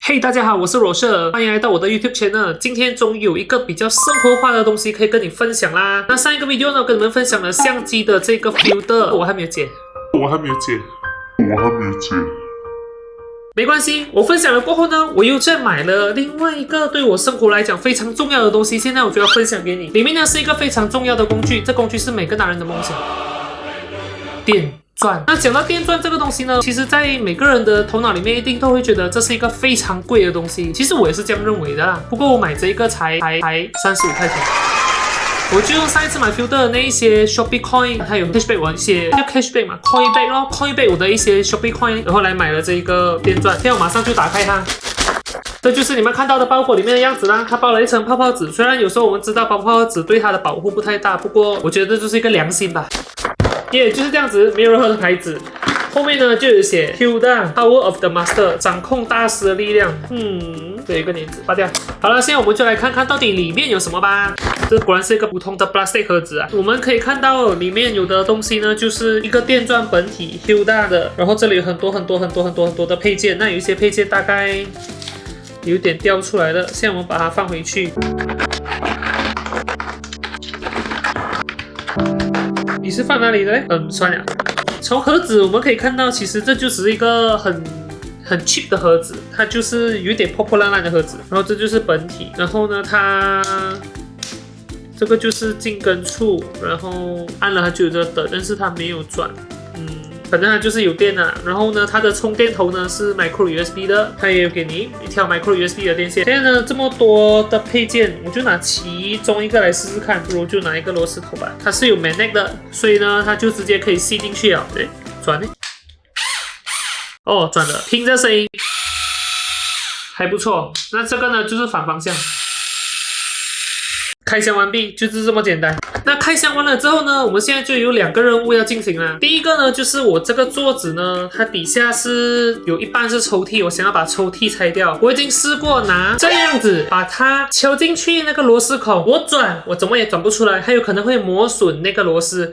嘿，大家好，我是罗社，欢迎来到我的 YouTube channel。今天终于有一个比较生活化的东西可以跟你分享啦。那上一个 video 呢，跟你们分享了相机的这个 filter， 我还没有剪。没关系，我分享了过后呢，我又再买了另外一个对我生活来讲非常重要的东西，现在我就要分享给你。里面呢是一个非常重要的工具，这工具是每个男人的梦想——电钻。那讲到电钻这个东西呢，其实在每个人的头脑里面一定都会觉得这是一个非常贵的东西。其实我也是这样认为的啦。不过我买这一个才35块钱。我就用上一次买 filter 的那一些 Shopee coin， 还有 cashback 我一些叫 cashback 嘛 ，coinback 咯 ，coinback 我的一些 Shopee coin， 然后来买了这一个电钻。现在我马上就打开它，这就是你们看到的包裹里面的样子啦。它包了一层泡泡纸，虽然有时候我们知道包泡纸对它的保护不太大，不过我觉得这就是一个良心吧。就是这样子，没有任何的牌子。后面呢就有写 Hilda Power of the Master， 掌控大师的力量。这一个粘纸拔掉。好了，现在我们就来看看到底里面有什么吧。这果然是一个普通的 plastic 盒子啊。我们可以看到里面有的东西呢，就是一个电钻本体 Hilda 的，然后这里有很多的配件。那有一些配件大概有点掉出来了，现在我们把它放回去。你是放哪里的嘞？算了。从盒子我们可以看到，其实这就只是一个很 cheap 的盒子，它就是有点破破烂烂的盒子。然后这就是本体，然后呢，它这个就是进根处，然后按了它就有这个灯，但是它没有转。反正它就是有电啊。然后呢，它的充电头呢是 micro USB 的，它也有给你一条 micro USB 的电线。现在呢，这么多的配件，我就拿其中一个来试试看，不如就拿一个螺丝头吧。它是有 magnet 的，所以呢，它就直接可以吸进去了。对，转呢？哦，转了，听这声音还不错。那这个呢，就是反方向。开箱完毕，就是这么简单。那开箱完了之后呢，我们现在就有2个任务要进行了。第一个呢，就是我这个座子呢，它底下是有一半是抽屉，我想要把抽屉拆掉。我已经试过拿这样子把它敲进去那个螺丝孔，我转，我怎么也转不出来，还有可能会磨损那个螺丝。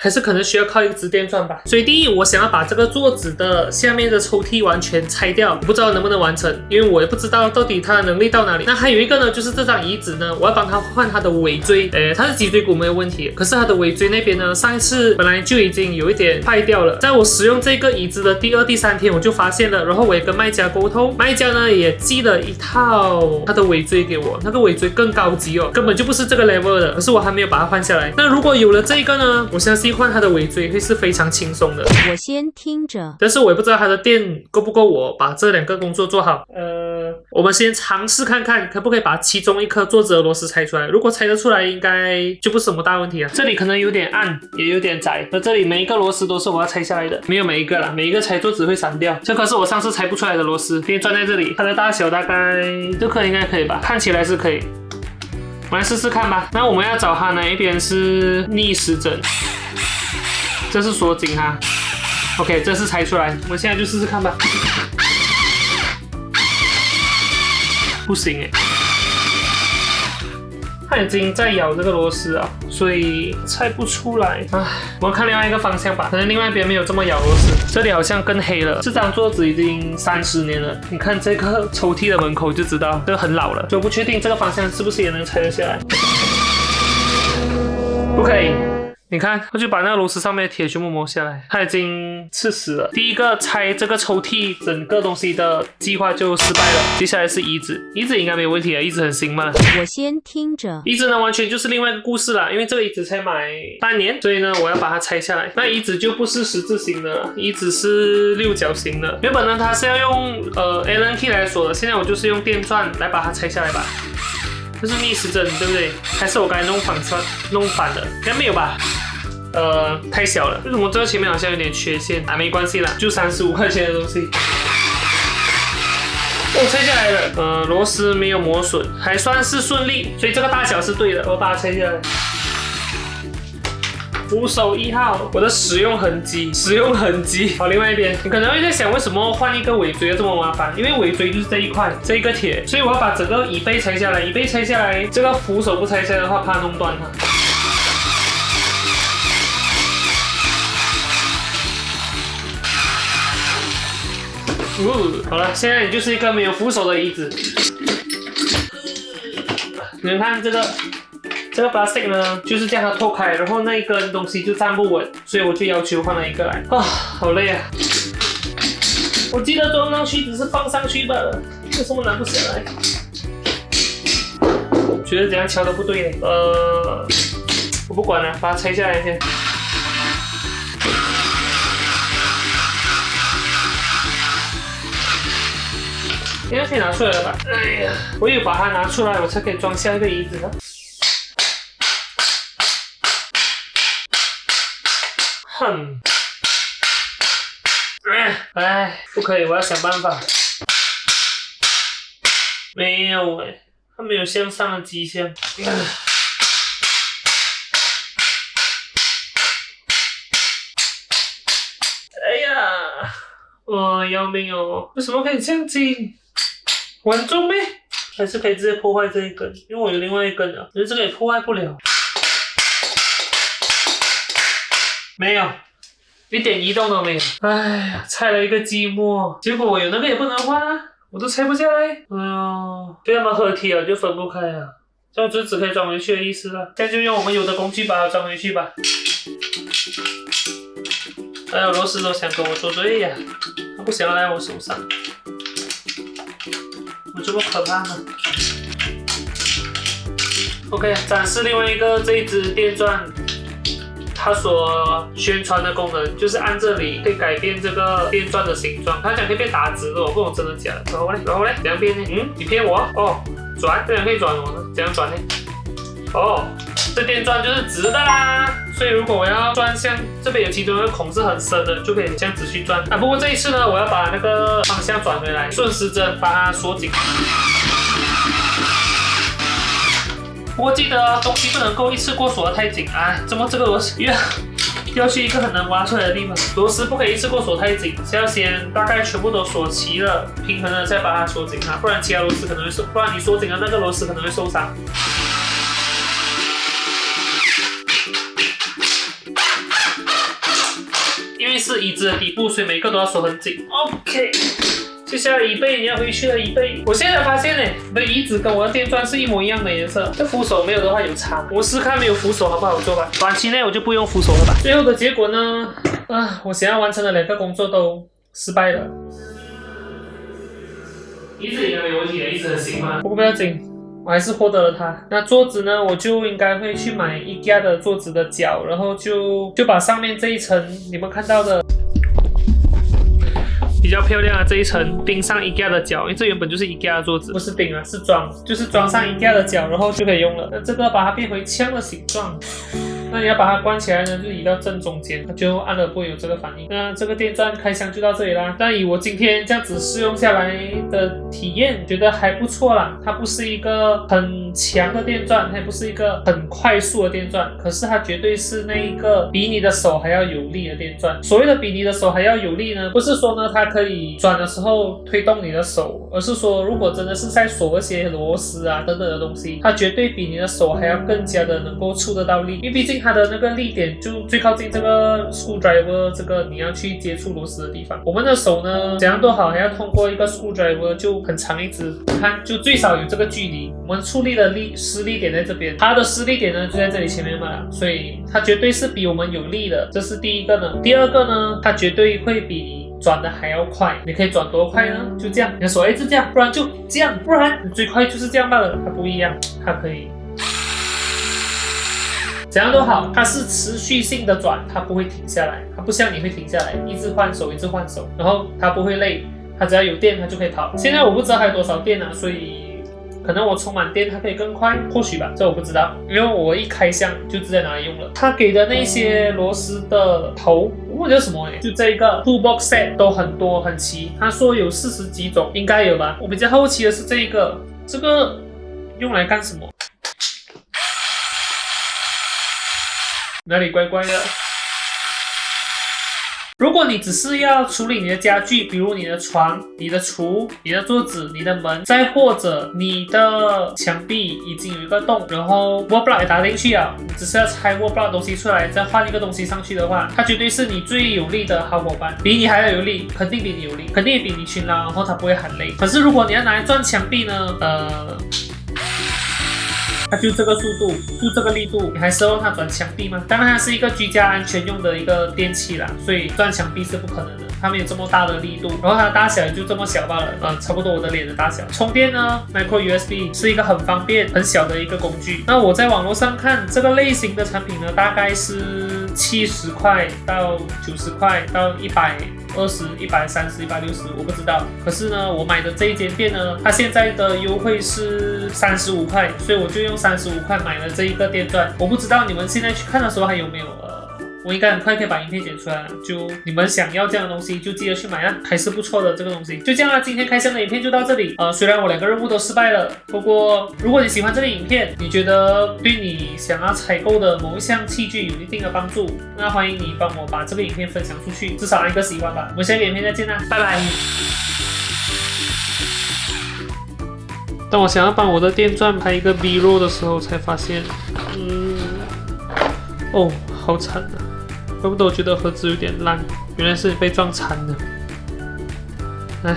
还是可能需要靠一个直电钻吧。所以第一，我想要把这个桌子的下面的抽屉完全拆掉，我不知道能不能完成，因为我也不知道到底它的能力到哪里。那还有一个呢，就是这张椅子呢，我要帮它换它的尾椎。它是脊椎骨没有问题，可是它的尾椎那边呢，上一次本来就已经有一点坏掉了。在我使用这个椅子的第2、第3天，我就发现了，然后我也跟卖家沟通，卖家呢也寄了一套它的尾椎给我，那个尾椎更高级哦，根本就不是这个 level 的，可是我还没有把它换下来。那如果有了这个呢，我相信换它的尾椎会是非常轻松的。我先听着，但是我也不知道它的电够不够我把这2个工作做好。我们先尝试看看可不可以把其中一颗桌子的螺丝拆出来。如果拆得出来，应该就不是什么大问题啊。这里可能有点暗，也有点窄。那这里每一个螺丝都是我要拆下来的，没有每一个啦，每一个拆桌子会散掉。这颗是我上次拆不出来的螺丝，电钻在这里，它的大小大概这颗应该可以吧？看起来是可以。我们来试试看吧。那我们要找它哪一边是逆时针。这是锁紧哈 ，OK， 这是拆出来，我们现在就试试看吧。不行哎，它已经在咬这个螺丝啊，所以拆不出来。我们看另外一个方向吧，可能另外一边没有这么咬螺丝。这里好像更黑了，这张桌子已经30年了，你看这个抽屉的门口就知道，这个很老了，就不确定这个方向是不是也能拆得下来。不可以。你看，我就把那个螺丝上面的铁全部磨下来，它已经刺死了。第一个拆这个抽屉整个东西的计划就失败了。接下来是椅子，椅子应该没有问题啊，椅子很新嘛。我先听着。椅子呢完全就是另外一个故事啦，因为这个椅子才买半年，所以呢我要把它拆下来。那椅子就不是十字形的，椅子是6角形的。原本呢它是要用Allen key 来锁的，现在我就是用电钻来把它拆下来吧。这是逆时针，对不对？还是我刚才弄反的？应该没有吧？太小了。为什么这个前面好像有点缺陷啊？没关系啦，就35块钱的东西。拆下来了。螺丝没有磨损，还算是顺利，所以这个大小是对的。我把它拆下来。扶手1号，我的使用痕迹。好，另外一边，你可能会在想，为什么换一个尾椎要这么麻烦？因为尾椎就是这一块，这一个铁，所以我要把整个椅背拆下来。椅背拆下来，这个扶手不拆下来的话，怕弄断它。好了，现在你就是一个没有扶手的椅子。你们看这个 plastic 呢，就是将它脱开，然后那一根东西就站不稳，所以我就要求换了一个来。啊，好累啊！我记得装上去只是放上去罢了，为什么拿不下来？觉得这样敲的不对嘞。我不管了，把它拆下来先。应该可以拿出来了吧？哎呀，我有把它拿出来，我才可以装下一个椅子呢。哼，哎，不可以，我要想办法。没有哎，它没有向上的迹象。哎呀，我要命哦！为什么可以这样紧？稳重咩？还是可以直接破坏这一根？因为我有另外一根了，可是这个也破坏不了。没有，一点移动都没有。哎呀，拆了一个寂寞，结果我有那个也不能换啊，我都拆不下来。哎呦，被他们合体了就分不开啊，这样就只可以装回去的意思了。现在就用我们有的工具把它装回去吧。还有螺丝都想跟我作对呀，他不想要来我手上，我这么可怕呢。OK， 展示另外一个这一支电钻。它所宣传的功能就是按这里可以改变这个电钻的形状，它讲可以变打直的，我不懂真的假的。然后呢？怎样变呢？你骗我哦？转，这样可以转我呢？怎样转呢？哦，这电钻就是直的啦，所以如果我要转向这边有其中一个孔是很深的，就可以这样子去转啊。不过这一次呢，我要把那个方向转回来，顺时针把它锁紧。不过记得东西不能够一次过锁得太紧，哎，怎么这个螺丝要去一个很难挖出来的地方？螺丝不可以一次过锁太紧，是要先大概全部都锁齐了，平衡了再把它锁紧啊，不然其他螺丝可能会受，不然你锁紧了那个螺丝可能会受伤。因为是椅子的底部，所以每个都要锁很紧。OK。接下来椅背你要回去了，椅背。我现在才发现呢，我的椅子跟我的电钻是一模一样的颜色。这扶手没有的话有差，我试看没有扶手好不好做吧。短期内我就不用扶手了吧。最后的结果呢？我想要完成的2个工作都失败了。椅子应该没问题的，椅子很新嘛。不过不要紧，我还是获得了它。那桌子呢，我就应该会去买IKEA的桌子的脚，然后就把上面这一层你们看到的。比较漂亮的这一层钉上 IKEA 的脚，因为这原本就是 IKEA 的桌子，不是钉啊，是装，就是装上 IKEA 的脚，然后就可以用了。那这个把它变回枪的形状，那你要把它关起来呢，就移到正中间，它就按了不会有这个反应。那这个电钻开箱就到这里啦。但以我今天这样子试用下来的体验，觉得还不错啦。它不是一个很强的电钻，它也不是一个很快速的电钻，可是它绝对是那一个比你的手还要有力的电钻。所谓的比你的手还要有力呢，不是说呢它可以转的时候推动你的手，而是说如果真的是在锁一些螺丝啊等等的东西，它绝对比你的手还要更加的能够触得到力，因为毕竟它的那个力点就最靠近这个 screwdriver 这个你要去接触螺丝的地方。我们的手呢怎样都好，还要通过一个 screwdriver 就很长一支，你看就最少有这个距离。我们出力的施力点在这边，它的施力点呢就在这里前面嘛，所以它绝对是比我们有力的，这是第一个呢。第二个呢，它绝对会比你转的还要快。你可以转多快呢？就这样，你的手一直这样，不然就这样，不然你最快就是这样罢了。它不一样，它可以怎样都好，它是持续性的转，它不会停下来，它不像你会停下来，一直换手，一直换手，然后它不会累，它只要有电它就可以跑。现在我不知道还有多少电啊，所以可能我充满电它可以更快，或许吧，这我不知道，因为我一开箱就知道拿来用了。它给的那些螺丝的头，我忘记叫什么哎，就这个 toolbox set 都很多很齐，他说有40几种，应该有吧。我比较好奇的是这个用来干什么？哪里怪怪的？如果你只是要处理你的家具，比如你的床、你的厨、你的桌子、你的门，再或者你的墙壁已经有一个洞，然后 wall block 也打进去了，你只是要拆 wall block 的东西出来，再换一个东西上去的话，它绝对是你最有力的好伙伴，比你还要有力，肯定比你有力，肯定也比你勤劳，然后它不会很累。可是如果你要拿来钻墙壁呢，它就这个速度，就这个力度，你还奢望它钻墙壁吗？当然，它是一个居家安全用的一个电器啦，所以钻墙壁是不可能的。它没有这么大的力度，然后它的大小也就这么小罢了，差不多我的脸的大小。充电呢 ，Micro USB 是一个很方便、很小的一个工具。那我在网络上看这个类型的产品呢，大概是70块到90块到120、130、160，我不知道。可是呢，我买的这一间店呢，它现在的优惠是35块，所以我就用35块买了这一个电钻。我不知道你们现在去看的时候还有没有我应该很快可以把影片剪出来了。就你们想要这样的东西，就记得去买啦，还是不错的这个东西。就这样啦，今天开箱的影片就到这里。虽然我2个任务都失败了，不过如果你喜欢这个影片，你觉得对你想要采购的某一项器具有一定的帮助，那欢迎你帮我把这个影片分享出去，至少按个喜欢吧。我们下个影片再见啦，拜拜。当我想要帮我的电钻拍一个 B-roll 的时候，才发现，哦，好惨啊！怪不得我觉得盒子有点烂，原来是被撞残了。唉。